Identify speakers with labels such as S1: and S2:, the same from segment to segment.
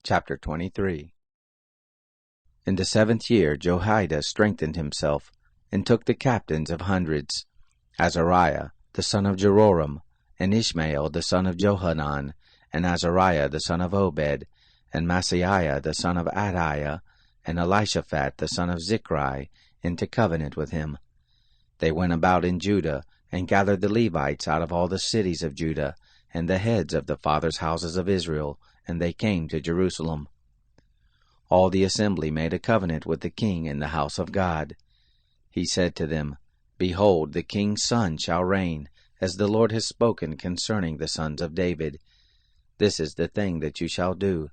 S1: Chapter 23. In the 7th year Jehoiada strengthened himself, and took the captains of hundreds, Azariah the son of Jeroram, and Ishmael the son of Johanan, and Azariah the son of Obed, and Maaseiah the son of Adiah, and Elishaphat the son of Zichri, into covenant with him. They went about in Judah, and gathered the Levites out of all the cities of Judah, and the heads of the fathers' houses of Israel, and they came to Jerusalem. All the assembly made a covenant with the king in the house of God. He said to them, Behold, the king's son shall reign, as the Lord has spoken concerning the sons of David. This is the thing that you shall do.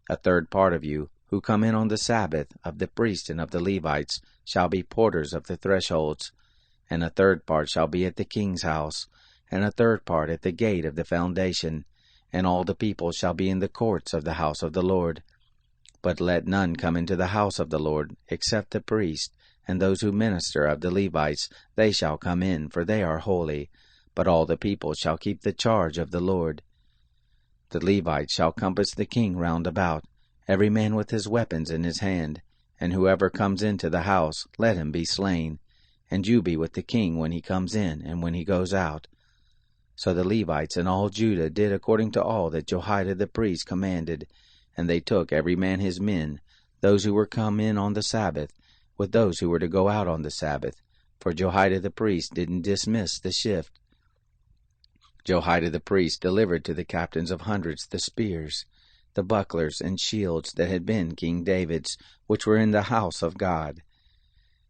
S1: A third part of you, who come in on the Sabbath, of the priests and of the Levites, shall be porters of the thresholds, and a third part shall be at the king's house, and a third part at the gate of the foundation, and all the people shall be in the courts of the house of the Lord. But let none come into the house of the Lord, except the priest, and those who minister of the Levites, they shall come in, for they are holy, but all the people shall keep the charge of the Lord. The Levites shall compass the king round about, every man with his weapons in his hand, and whoever comes into the house, let him be slain, and you be with the king when he comes in and when he goes out. So the Levites and all Judah did according to all that Jehoiada the priest commanded, and they took every man his men, those who were come in on the Sabbath, with those who were to go out on the Sabbath, for Jehoiada the priest didn't dismiss the shift. Jehoiada the priest delivered to the captains of hundreds the spears, the bucklers and shields that had been King David's, which were in the house of God.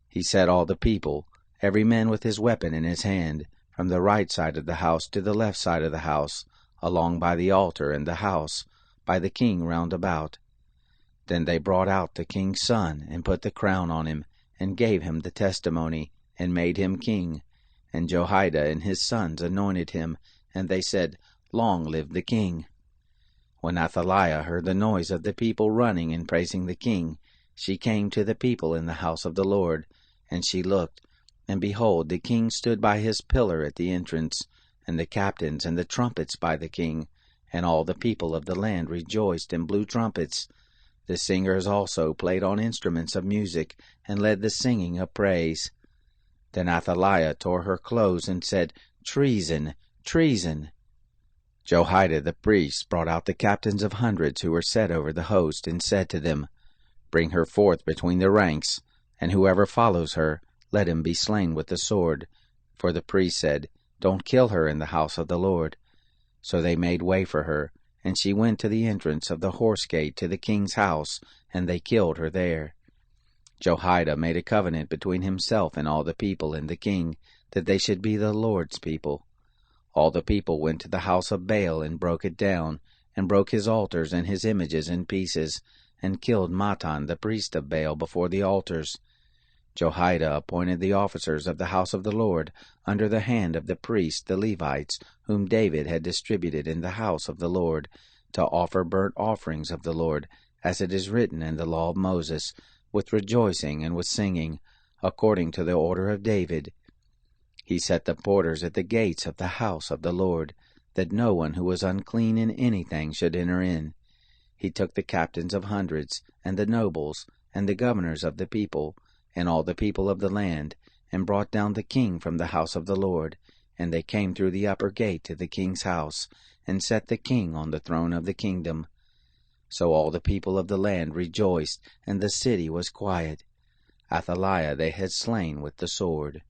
S1: He set all the people, every man with his weapon in his hand, from the right side of the house to the left side of the house, along by the altar and the house, by the king round about. Then they brought out the king's son, and put the crown on him, and gave him the testimony, and made him king. And Jehoiada and his sons anointed him, and they said, Long live the king. When Athaliah heard the noise of the people running and praising the king, she came to the people in the house of the Lord, and she looked, and behold, the king stood by his pillar at the entrance, and the captains and the trumpets by the king, and all the people of the land rejoiced and blew trumpets. The singers also played on instruments of music, and led the singing of praise. Then Athaliah tore her clothes, and said, Treason! Treason! Jehoiada the priest brought out the captains of hundreds who were set over the host, and said to them, Bring her forth between the ranks, and whoever follows her, let him be slain with the sword. For the priest said, Don't kill her in the house of the Lord. So they made way for her, and she went to the entrance of the horse gate to the king's house, and they killed her there. Jehoiada made a covenant between himself and all the people and the king, that they should be the Lord's people. All the people went to the house of Baal and broke it down, and broke his altars and his images in pieces, and killed Mattan the priest of Baal before the altars. Jehoiada appointed the officers of the house of the Lord under the hand of the priests the Levites, whom David had distributed in the house of the Lord, to offer burnt offerings of the Lord, as it is written in the law of Moses, with rejoicing and with singing, according to the order of David. He set the porters at the gates of the house of the Lord, that no one who was unclean in anything should enter in. He took the captains of hundreds, and the nobles, and the governors of the people, and all the people of the land, and brought down the king from the house of the Lord, and they came through the upper gate to the king's house, and set the king on the throne of the kingdom. So all the people of the land rejoiced, and the city was quiet. Athaliah they had slain with the sword.